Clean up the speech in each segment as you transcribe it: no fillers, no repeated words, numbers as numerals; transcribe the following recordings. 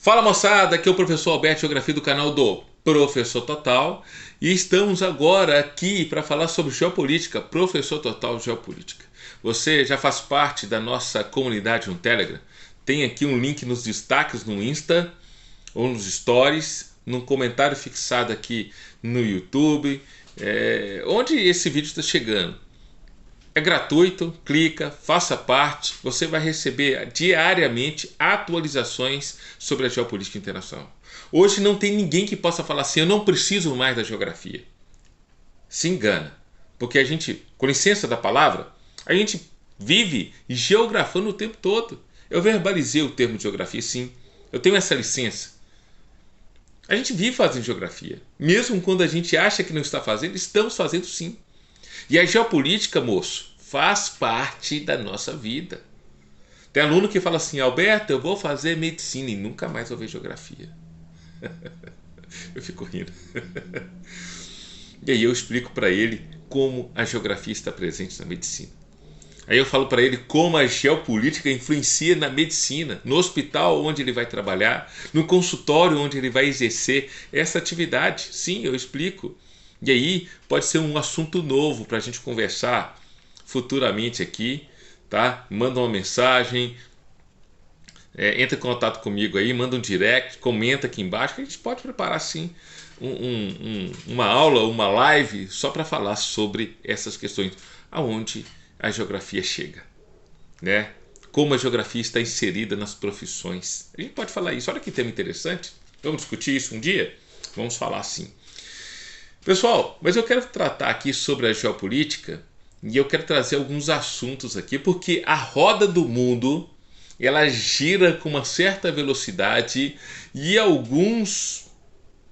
Fala moçada, aqui é o professor Alberto Geografia do canal do Professor Total e estamos agora aqui para falar sobre geopolítica, Professor Total Geopolítica. Você já faz parte da nossa comunidade no Telegram? Tem aqui um link nos destaques no Insta ou nos Stories, num comentário fixado aqui no YouTube, onde esse vídeo está chegando. É gratuito, clica, faça parte, você vai receber diariamente atualizações sobre a geopolítica internacional. Hoje não tem ninguém que possa falar assim, eu não preciso mais da geografia. Se engana, porque a gente, com licença da palavra, a gente vive geografando o tempo todo. Eu verbalizei o termo geografia, sim, eu tenho essa licença. A gente vive fazendo geografia, mesmo quando a gente acha que não está fazendo, estamos fazendo sim. E a geopolítica, moço, faz parte da nossa vida. Tem aluno que fala assim, Alberto, eu vou fazer medicina e nunca mais vou ver geografia. Eu fico rindo. E aí eu explico para ele como a geografia está presente na medicina. Aí eu falo para ele como a geopolítica influencia na medicina, no hospital onde ele vai trabalhar, no consultório onde ele vai exercer essa atividade. Sim, eu explico. E aí pode ser um assunto novo para a gente conversar futuramente aqui, tá? Manda uma mensagem, entra em contato comigo aí, manda um direct, comenta aqui embaixo que a gente pode preparar sim uma aula, uma live só para falar sobre essas questões, aonde a geografia chega, né? Como a geografia está inserida nas profissões. A gente pode falar isso. Olha que tema interessante. Vamos discutir isso um dia? Vamos falar sim. Pessoal, mas eu quero tratar aqui sobre a geopolítica e eu quero trazer alguns assuntos aqui, porque a roda do mundo ela gira com uma certa velocidade e alguns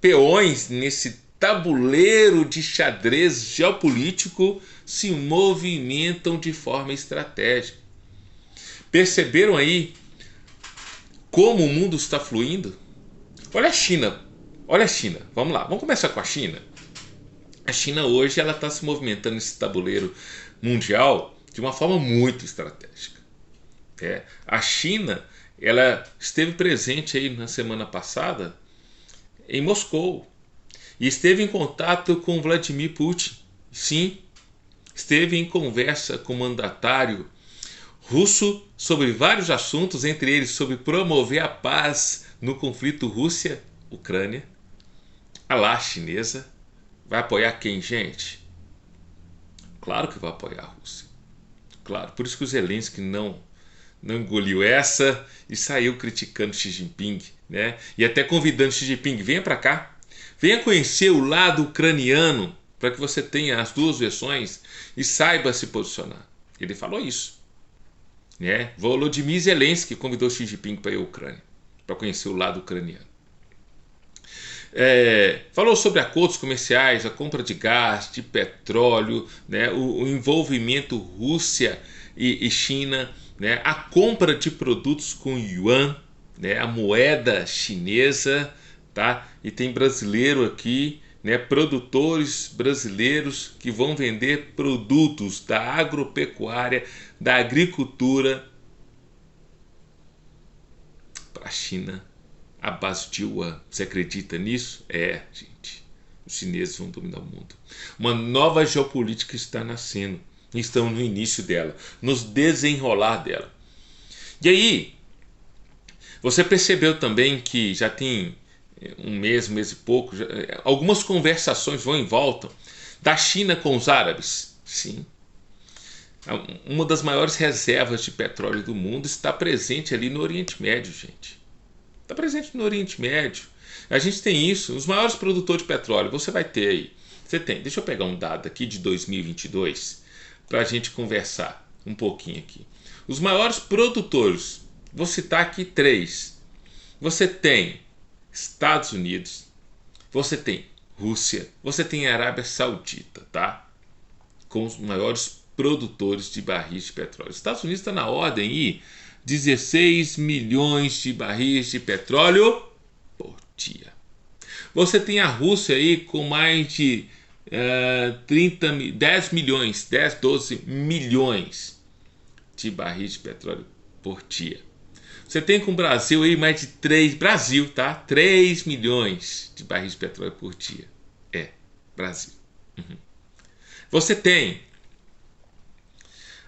peões nesse tabuleiro de xadrez geopolítico se movimentam de forma estratégica. Perceberam aí como o mundo está fluindo? Olha a China, vamos lá, vamos começar com a China. A China hoje ela está se movimentando nesse tabuleiro mundial de uma forma muito estratégica. A China ela esteve presente aí na semana passada em Moscou e esteve em contato com Vladimir Putin. Sim, esteve em conversa com o mandatário russo sobre vários assuntos, entre eles sobre promover a paz no conflito Rússia-Ucrânia. A lá chinesa vai apoiar quem, gente? Claro que vai apoiar a Rússia. Claro, por isso que o Zelensky não engoliu essa e saiu criticando Xi Jinping, né? E até convidando Xi Jinping, venha para cá, venha conhecer o lado ucraniano para que você tenha as duas versões e saiba se posicionar. Ele falou isso, né? Volodymyr Zelensky convidou Xi Jinping para ir à Ucrânia, para conhecer o lado ucraniano. Falou sobre acordos comerciais, a compra de gás, de petróleo, né, o envolvimento Rússia e China, né, a compra de produtos com yuan, né, a moeda chinesa, tá? E tem brasileiro aqui, né, produtores brasileiros que vão vender produtos da agropecuária, da agricultura para a China. A base de yuan. Você acredita nisso? Gente. Os chineses vão dominar o mundo. Uma nova geopolítica está nascendo. Estão no início dela, nos desenrolar dela. E aí, você percebeu também que já tem um mês e pouco, algumas conversações vão e voltam da China com os árabes. Sim. Uma das maiores reservas de petróleo do mundo está presente ali no Oriente Médio, gente. Está presente no Oriente Médio. A gente tem isso. Os maiores produtores de petróleo, você vai ter aí. Você tem. Deixa eu pegar um dado aqui de 2022 para a gente conversar um pouquinho aqui. Os maiores produtores, vou citar aqui 3. Você tem Estados Unidos, você tem Rússia, você tem Arábia Saudita, tá? Com os maiores produtores de barris de petróleo. Os Estados Unidos está na ordem aí 16 milhões de barris de petróleo por dia. Você tem a Rússia aí com mais de 12 milhões de barris de petróleo por dia. Você tem com o Brasil aí mais de 3 milhões de barris de petróleo por dia. Brasil. Você tem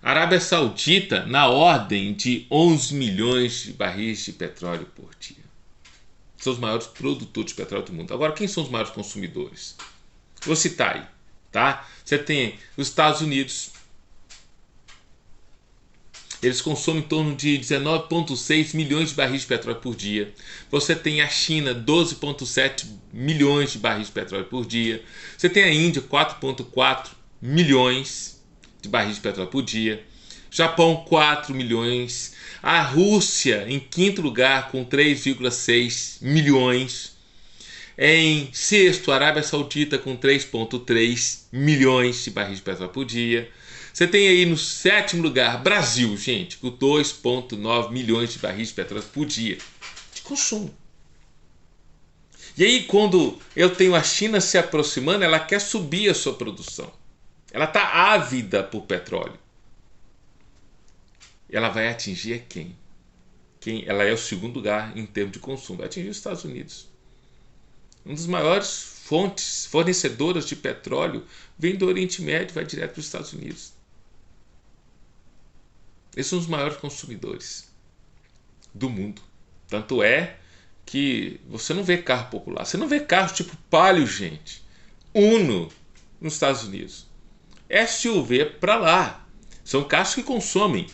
Arábia Saudita na ordem de 11 milhões de barris de petróleo por dia. São os maiores produtores de petróleo do mundo. Agora, quem são os maiores consumidores? Vou citar aí, tá? Você tem os Estados Unidos. Eles consomem em torno de 19,6 milhões de barris de petróleo por dia. Você tem a China, 12,7 milhões de barris de petróleo por dia. Você tem a Índia, 4,4 milhões de barris de petróleo por dia. Japão, 4 milhões. A Rússia, em quinto lugar, com 3,6 milhões. Em sexto, a Arábia Saudita, com 3,3 milhões de barris de petróleo por dia. Você tem aí no sétimo lugar, Brasil, gente, com 2,9 milhões de barris de petróleo por dia de consumo. E aí, quando eu tenho a China se aproximando, ela quer subir a sua produção. Ela está ávida por petróleo. Ela vai atingir quem? Ela é o segundo lugar em termos de consumo. Vai atingir os Estados Unidos. Um dos maiores fornecedoras de petróleo vem do Oriente Médio, vai direto para os Estados Unidos. Esses são os maiores consumidores do mundo. Tanto é que você não vê carro popular. Você não vê carro tipo Palio, gente. Uno nos Estados Unidos. SUV para lá. São carros que consomem,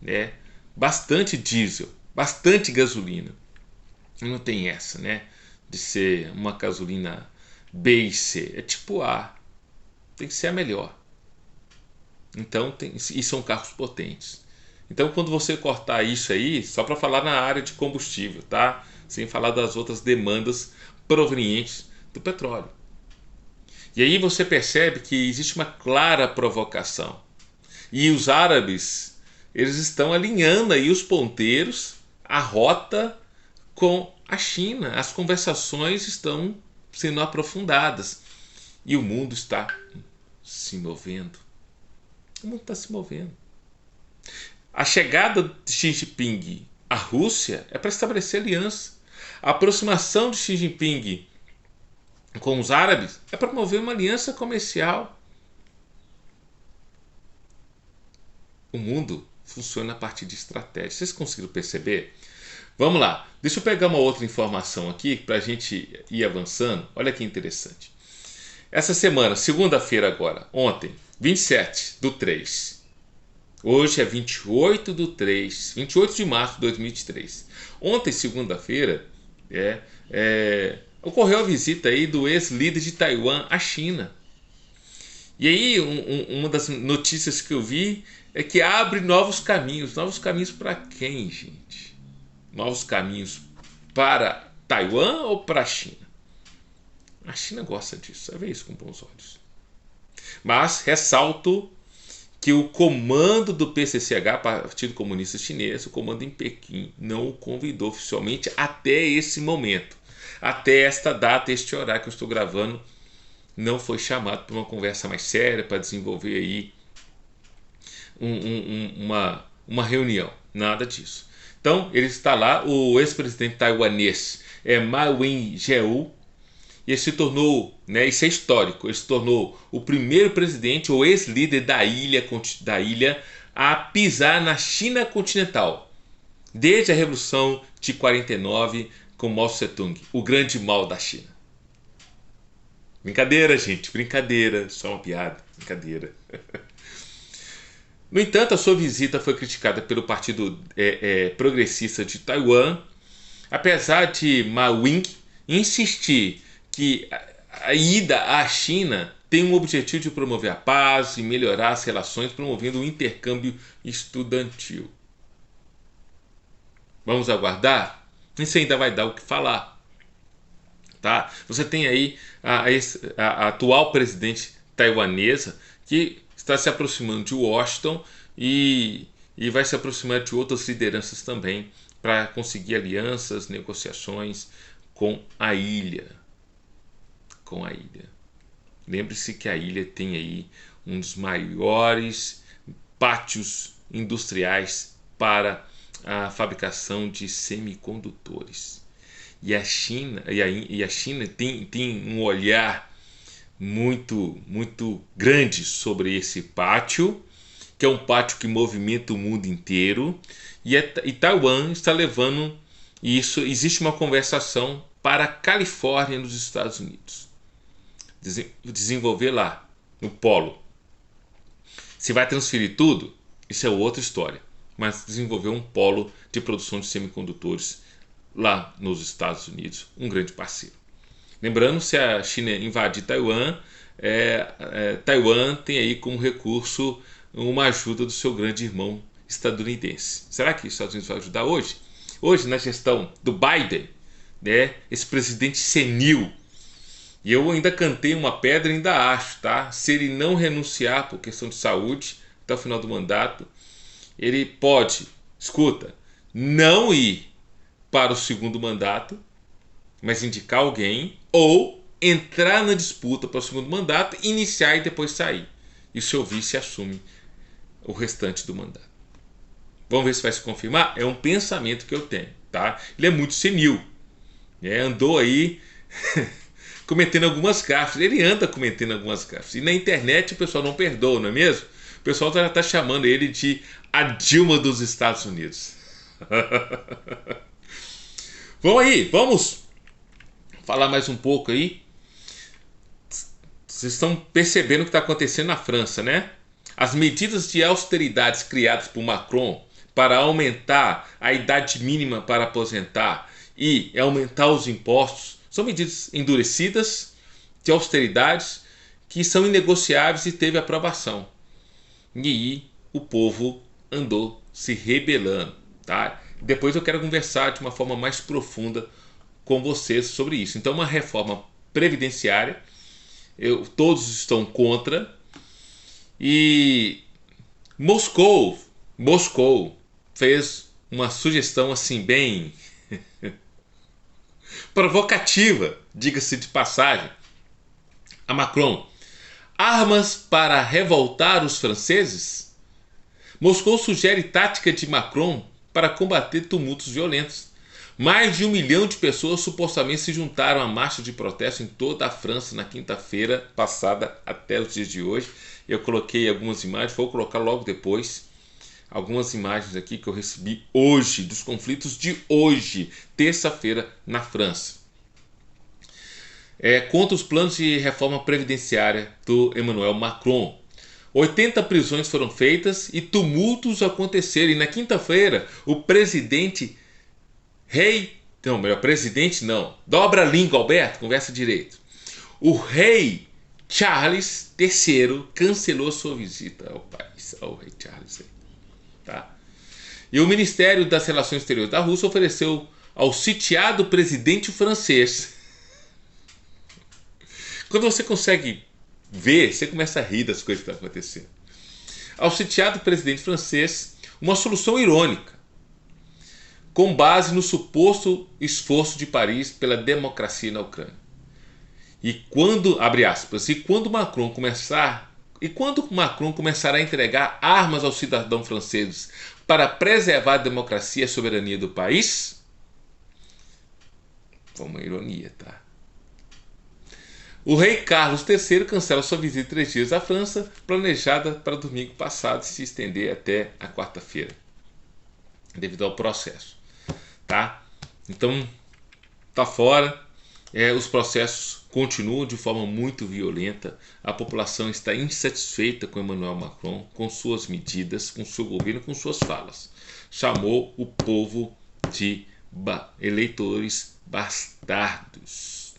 né, bastante diesel, bastante gasolina. Não tem essa, né, de ser uma gasolina B e C. É tipo A. Tem que ser a melhor. Então, e são carros potentes. Então, quando você cortar isso aí, só para falar na área de combustível, tá? Sem falar das outras demandas provenientes do petróleo. E aí você percebe que existe uma clara provocação. E os árabes, eles estão alinhando aí os ponteiros, a rota com a China. As conversações estão sendo aprofundadas. E o mundo está se movendo. O mundo está se movendo. A chegada de Xi Jinping à Rússia é para estabelecer aliança. A aproximação de Xi Jinping com os árabes é para promover uma aliança comercial. O mundo funciona a partir de estratégia. Vocês conseguiram perceber? Vamos lá. Deixa eu pegar uma outra informação aqui para a gente ir avançando. Olha que interessante. Essa semana, segunda-feira agora, ontem, 27/3. Hoje é 28/3, 28 de março de 2023. Ontem, segunda-feira, ocorreu a visita aí do ex-líder de Taiwan à China. E aí, uma das notícias que eu vi é que abre novos caminhos. Novos caminhos para quem, gente? Novos caminhos para Taiwan ou para a China? A China gosta disso, você vê isso com bons olhos. Mas ressalto que o comando do PCCH, Partido Comunista Chinês, o comando em Pequim, não o convidou oficialmente até esse momento. Até esta data, este horário que eu estou gravando, não foi chamado para uma conversa mais séria, para desenvolver aí uma reunião. Nada disso. Então, ele está lá, o ex-presidente taiwanês Ma Ying-jeou, e ele se tornou, né, isso é histórico, ele se tornou o primeiro presidente ou ex-líder da ilha a pisar na China continental, desde a Revolução de 49 com Mao Tse-tung, o grande mal da China. Brincadeira, gente, brincadeira, só uma piada, brincadeira. No entanto, a sua visita foi criticada pelo Partido Progressista de Taiwan, apesar de Ma Ying insistir que a ida à China tem o objetivo de promover a paz e melhorar as relações, promovendo um intercâmbio estudantil. Vamos aguardar? Isso ainda vai dar o que falar. Tá? Você tem aí a atual presidente taiwanesa que está se aproximando de Washington e vai se aproximar de outras lideranças também para conseguir alianças, negociações com a ilha. Lembre-se que a ilha tem aí um dos maiores pátios industriais para a fabricação de semicondutores. E a China, tem um olhar muito grande sobre esse pátio, que é um pátio que movimenta o mundo inteiro, e Taiwan está levando isso. Existe uma conversação para a Califórnia, nos Estados Unidos, desenvolver lá no polo. Se vai transferir tudo, isso é outra história, mas desenvolver um polo de produção de semicondutores lá nos Estados Unidos, um grande parceiro. Lembrando, se a China invadir Taiwan, Taiwan tem aí como recurso uma ajuda do seu grande irmão estadunidense. Será que os Estados Unidos vai ajudar hoje? Hoje, na gestão do Biden, né, esse presidente senil, e eu ainda cantei uma pedra e ainda acho, tá? Se ele não renunciar por questão de saúde até o final do mandato, ele pode, escuta, não ir para o segundo mandato, mas indicar alguém, ou entrar na disputa para o segundo mandato, iniciar e depois sair. E o seu vice assume o restante do mandato. Vamos ver se vai se confirmar? É um pensamento que eu tenho, tá? Ele é muito senil, né? Andou aí cometendo algumas gafes. Ele anda cometendo algumas gafes. E na internet o pessoal não perdoa, não é mesmo? O pessoal já está chamando ele de a Dilma dos Estados Unidos. Vamos falar mais um pouco aí. Vocês estão percebendo o que está acontecendo na França, né? As medidas de austeridades criadas por Macron para aumentar a idade mínima para aposentar e aumentar os impostos são medidas endurecidas de austeridades que são inegociáveis e teve aprovação. E aí o povo andou se rebelando, tá? Depois eu quero conversar de uma forma mais profunda com vocês sobre isso. Então, uma reforma previdenciária, todos estão contra, e Moscou fez uma sugestão assim bem provocativa, diga-se de passagem, a Macron: armas para revoltar os franceses? Moscou sugere tática de Macron para combater tumultos violentos. Mais de 1 milhão de pessoas supostamente se juntaram à marcha de protesto em toda a França na quinta-feira passada até os dias de hoje. Eu coloquei algumas imagens, vou colocar logo depois algumas imagens aqui que eu recebi hoje, dos conflitos de hoje, terça-feira, na França. Contra os planos de reforma previdenciária do Emmanuel Macron. 80 prisões foram feitas e tumultos aconteceram. E na quinta-feira, o presidente dobra a língua, Alberto, conversa direito. O rei Charles III cancelou sua visita ao país. O rei Charles, tá? E o Ministério das Relações Exteriores da Rússia ofereceu ao sitiado presidente francês. Quando você consegue ver, você começa a rir das coisas que estão acontecendo. Ao sitiado presidente francês, uma solução irônica, com base no suposto esforço de Paris pela democracia na Ucrânia. E quando, abre aspas, quando Macron começará a entregar armas aos cidadãos franceses para preservar a democracia e a soberania do país? Foi uma ironia, tá? O rei Carlos III cancela sua visita de 3 dias à França, planejada para domingo passado, e se estender até a quarta-feira, devido ao processo. Tá? Então, tá fora. Os processos continuam de forma muito violenta. A população está insatisfeita com Emmanuel Macron, com suas medidas, com seu governo, com suas falas. Chamou o povo de eleitores bastardos.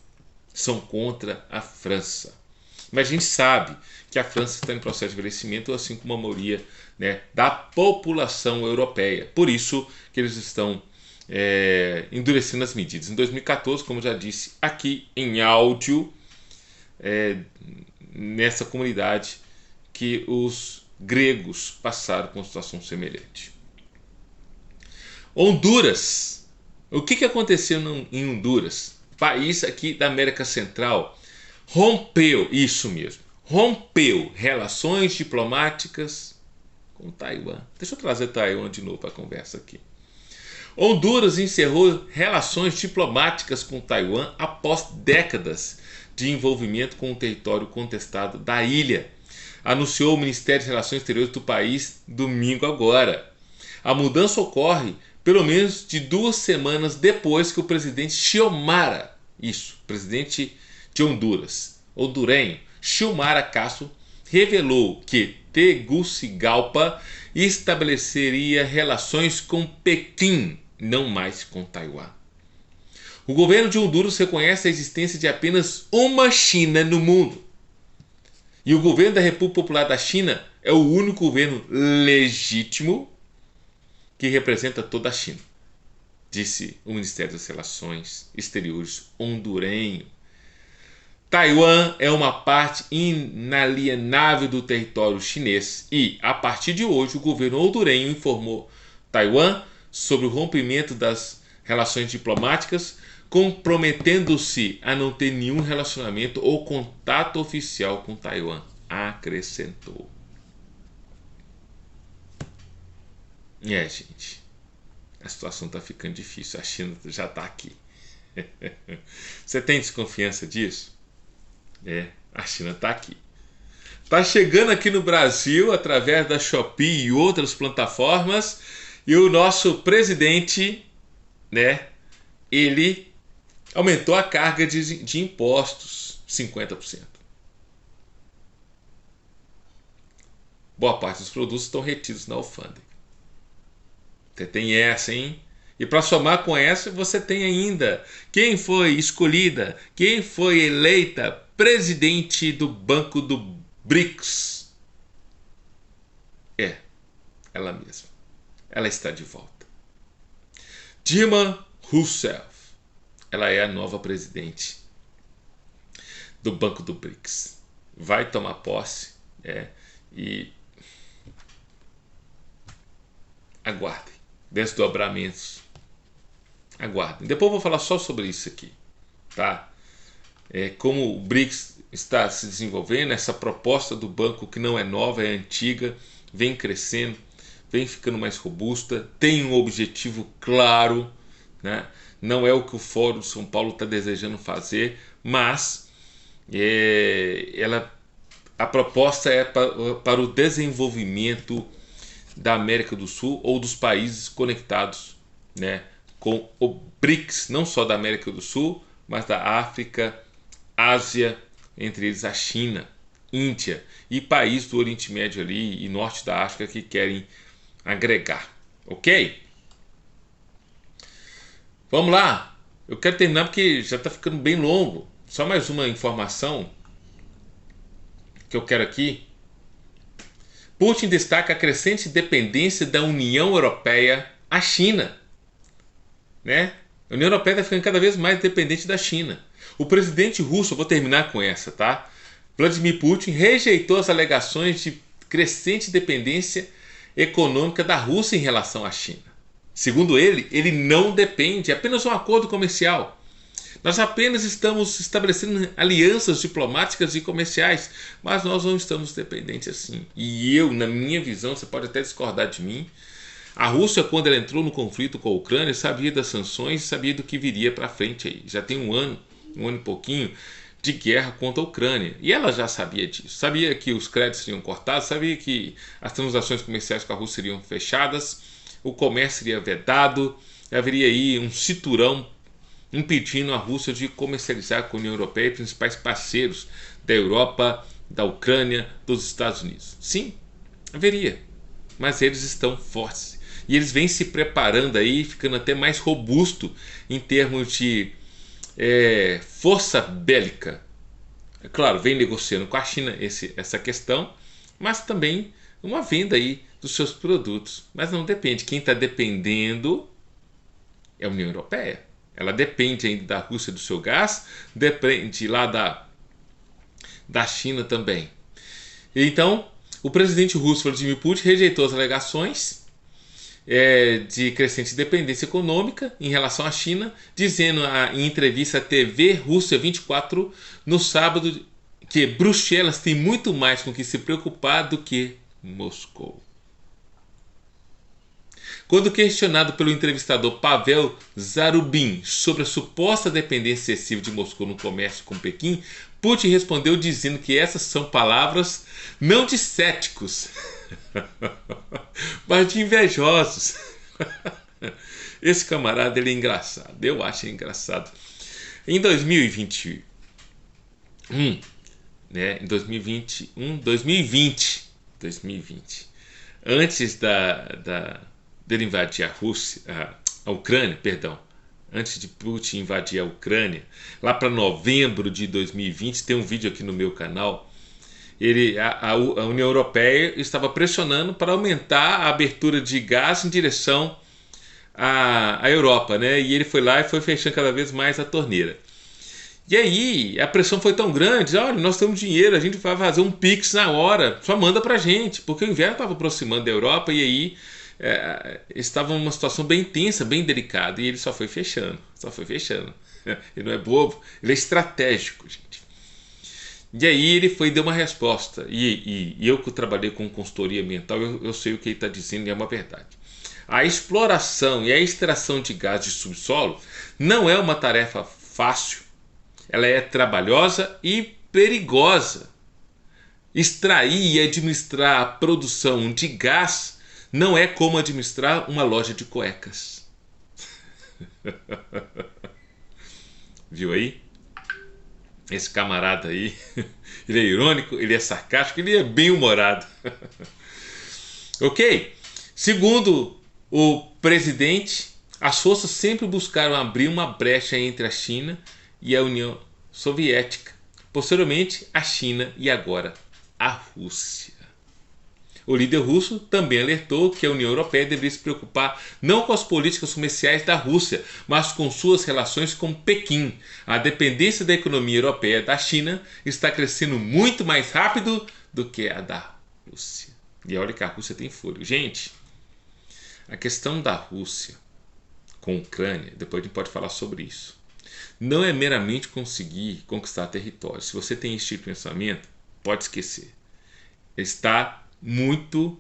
São contra a França. Mas a gente sabe que a França está em processo de envelhecimento, assim como a maioria, né, da população europeia. Por isso que eles estão endurecendo as medidas. Em 2014, como já disse aqui em áudio, nessa comunidade, que os gregos passaram por uma situação semelhante. Honduras. O que aconteceu em Honduras? País aqui da América Central rompeu relações diplomáticas com Taiwan. Deixa eu trazer Taiwan de novo para a conversa aqui. Honduras encerrou relações diplomáticas com Taiwan após décadas de envolvimento com o território contestado da ilha, anunciou o Ministério das Relações Exteriores do país domingo agora. A mudança ocorre pelo menos de 2 semanas depois que o presidente Xiomara, presidente de Honduras, hondurenho, Xiomara Castro, revelou que Tegucigalpa estabeleceria relações com Pequim, não mais com Taiwan. O governo de Honduras reconhece a existência de apenas uma China no mundo. E o governo da República Popular da China é o único governo legítimo que representa toda a China, disse o Ministério das Relações Exteriores hondurenho. Taiwan é uma parte inalienável do território chinês e, a partir de hoje, o governo hondurenho informou Taiwan sobre o rompimento das relações diplomáticas, comprometendo-se a não ter nenhum relacionamento ou contato oficial com Taiwan, acrescentou. Gente, a situação está ficando difícil, a China já está aqui. Você tem desconfiança disso? A China está aqui. Está chegando aqui no Brasil através da Shopee e outras plataformas, e o nosso presidente, ele aumentou a carga de impostos 50%. Boa parte dos produtos estão retidos na alfândega. Você tem essa, hein? E para somar com essa, você tem ainda quem foi escolhida, quem foi eleita presidente do Banco do BRICS. Ela mesma. Ela está de volta. Dilma Rousseff. Ela é a nova presidente do Banco do BRICS. Vai tomar posse, e aguardem desdobramentos. Aguardem. Depois eu vou falar só sobre isso aqui, tá? Como o BRICS está se desenvolvendo, essa proposta do banco que não é nova, é antiga, vem crescendo, vem ficando mais robusta, tem um objetivo claro, né? Não é o que o Fórum de São Paulo está desejando fazer, mas a proposta é para o desenvolvimento da América do Sul ou dos países conectados, com o BRICS, não só da América do Sul, mas da África, Ásia, entre eles a China, Índia e países do Oriente Médio ali e norte da África que querem agregar, ok? Vamos lá, eu quero terminar porque já está ficando bem longo. Só mais uma informação que eu quero aqui. Putin destaca a crescente dependência da União Europeia à China. A União Europeia está ficando cada vez mais dependente da China. O presidente russo, eu vou terminar com essa, tá? Vladimir Putin rejeitou as alegações de crescente dependência econômica da Rússia em relação à China. Segundo ele, ele não depende, é apenas um acordo comercial. Nós apenas estamos estabelecendo alianças diplomáticas e comerciais, mas nós não estamos dependentes assim. E eu, na minha visão, você pode até discordar de mim, a Rússia, quando ela entrou no conflito com a Ucrânia, sabia das sanções, sabia do que viria para frente aí. Já tem um ano e pouquinho de guerra contra a Ucrânia. E ela já sabia disso. Sabia que os créditos seriam cortados, sabia que as transações comerciais com a Rússia seriam fechadas, o comércio seria vedado, haveria aí um cinturão impedindo a Rússia de comercializar com a União Europeia e principais parceiros da Europa, da Ucrânia, dos Estados Unidos. Sim, haveria. Mas eles estão fortes. E eles vêm se preparando aí, ficando até mais robusto em termos de força bélica. É claro, vem negociando com a China essa questão, mas também uma venda aí dos seus produtos. Mas não depende. Quem está dependendo é a União Europeia. Ela depende ainda da Rússia do seu gás, depende lá da China também. Então, o presidente russo Vladimir Putin rejeitou as alegações de crescente dependência econômica em relação à China, dizendo em entrevista à TV Rússia 24 no sábado que Bruxelas tem muito mais com que se preocupar do que Moscou. Quando questionado pelo entrevistador Pavel Zarubin sobre a suposta dependência excessiva de Moscou no comércio com Pequim, Putin respondeu dizendo que essas são palavras não de céticos, mas de invejosos. Esse camarada, ele é engraçado, eu acho engraçado. Em 2021, né, em 2020, antes dele invadir a Ucrânia, perdão, antes de Putin invadir a Ucrânia, lá para novembro de 2020, tem um vídeo aqui no meu canal, a União Europeia estava pressionando para aumentar a abertura de gás em direção à Europa, né? E ele foi lá e foi fechando cada vez mais a torneira. E aí a pressão foi tão grande, olha, nós temos dinheiro, a gente vai fazer um Pix na hora, só manda pra gente, porque o inverno estava aproximando da Europa e aí estava numa situação bem tensa, bem delicada, e ele só foi fechando. Ele não é bobo, ele é estratégico, gente. E aí ele deu uma resposta, e eu que trabalhei com consultoria ambiental, eu sei o que ele está dizendo e é uma verdade. A exploração e a extração de gás de subsolo não é uma tarefa fácil, ela é trabalhosa e perigosa. Extrair e administrar a produção de gás não é como administrar uma loja de cuecas. Viu aí? Esse camarada aí, ele é irônico, ele é sarcástico, ele é bem-humorado. Ok? Segundo o presidente, as forças sempre buscaram abrir uma brecha entre a China e a União Soviética, posteriormente a China e agora a Rússia. O líder russo também alertou que a União Europeia deveria se preocupar não com as políticas comerciais da Rússia, mas com suas relações com Pequim. A dependência da economia europeia da China está crescendo muito mais rápido do que a da Rússia. E olha que a Rússia tem fôlego. Gente, a questão da Rússia com a Ucrânia, depois a gente pode falar sobre isso, não é meramente conseguir conquistar território. Se você tem esse tipo de pensamento, pode esquecer. Está muito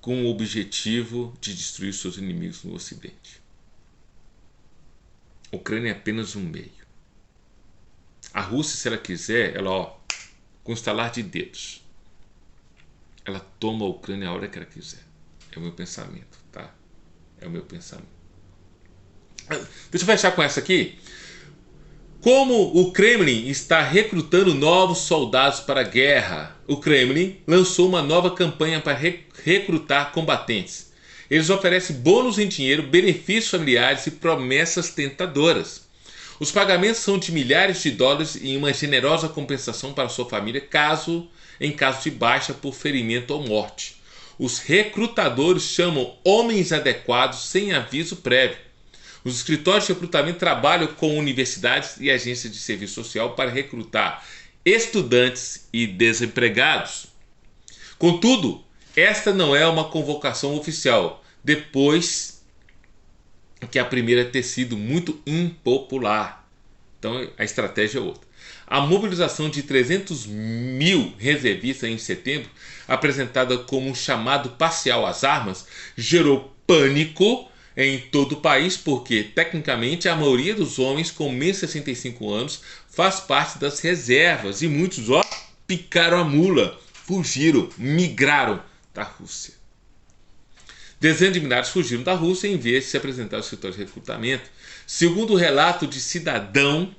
com o objetivo de destruir seus inimigos no Ocidente. A Ucrânia é apenas um meio. A Rússia, se ela quiser, com estalar de dedos, ela toma a Ucrânia a hora que ela quiser. É o meu pensamento, tá? É o meu pensamento. Deixa eu fechar com essa aqui. Como o Kremlin está recrutando novos soldados para a guerra, o Kremlin lançou uma nova campanha para recrutar combatentes. Eles oferecem bônus em dinheiro, benefícios familiares e promessas tentadoras. Os pagamentos são de milhares de dólares e uma generosa compensação para sua família em caso de baixa por ferimento ou morte. Os recrutadores chamam homens adequados sem aviso prévio. Os escritórios de recrutamento trabalham com universidades e agências de serviço social para recrutar estudantes e desempregados. Contudo, esta não é uma convocação oficial, depois que a primeira ter sido muito impopular. Então a estratégia é outra. A mobilização de 300 mil reservistas em setembro, apresentada como um chamado parcial às armas, gerou pânico em todo o país, porque tecnicamente a maioria dos homens com menos de 65 anos faz parte das reservas e muitos picaram a mula, fugiram, migraram da Rússia. Dezenas de milhares fugiram da Rússia em vez de se apresentar ao escritório de recrutamento. Segundo o relato de cidadão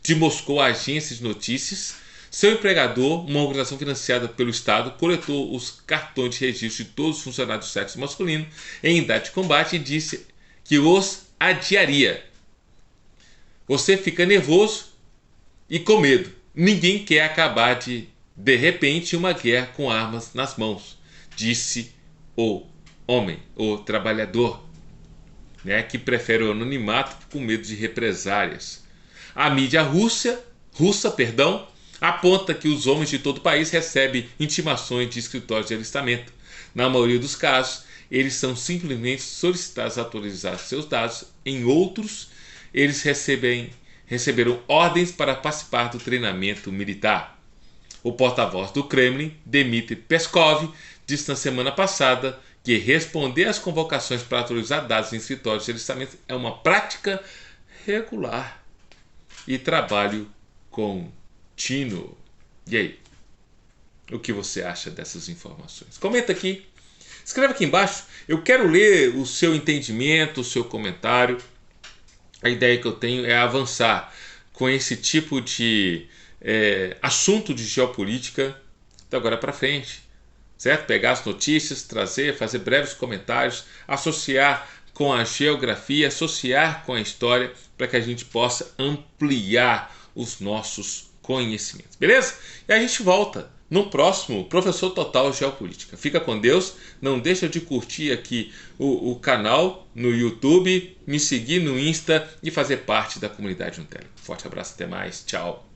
de Moscou à agência de notícias, seu empregador, uma organização financiada pelo Estado, coletou os cartões de registro de todos os funcionários do sexo masculino em idade de combate e disse que os adiaria. Você fica nervoso e com medo. Ninguém quer acabar de repente, uma guerra com armas nas mãos, disse o homem, o trabalhador, que prefere o anonimato com medo de represálias. A mídia russa, aponta que os homens de todo o país recebem intimações de escritórios de alistamento. Na maioria dos casos, eles são simplesmente solicitados a atualizar seus dados. Em outros, eles receberam ordens para participar do treinamento militar. O porta-voz do Kremlin, Dmitry Peskov, disse na semana passada que responder às convocações para atualizar dados em escritórios de listamento é uma prática regular e trabalho contínuo. E aí? O que você acha dessas informações? Comenta aqui. Escreve aqui embaixo. Eu quero ler o seu entendimento, o seu comentário. A ideia que eu tenho é avançar com esse tipo de assunto de geopolítica de agora para frente. Certo? Pegar as notícias, trazer, fazer breves comentários, associar com a geografia, associar com a história, para que a gente possa ampliar os nossos conhecimentos. Beleza? E a gente volta no próximo Professor Total Geopolítica. Fica com Deus. Não deixa de curtir aqui o canal no YouTube, me seguir no Insta e fazer parte da comunidade Telegram. Forte abraço, até mais. Tchau.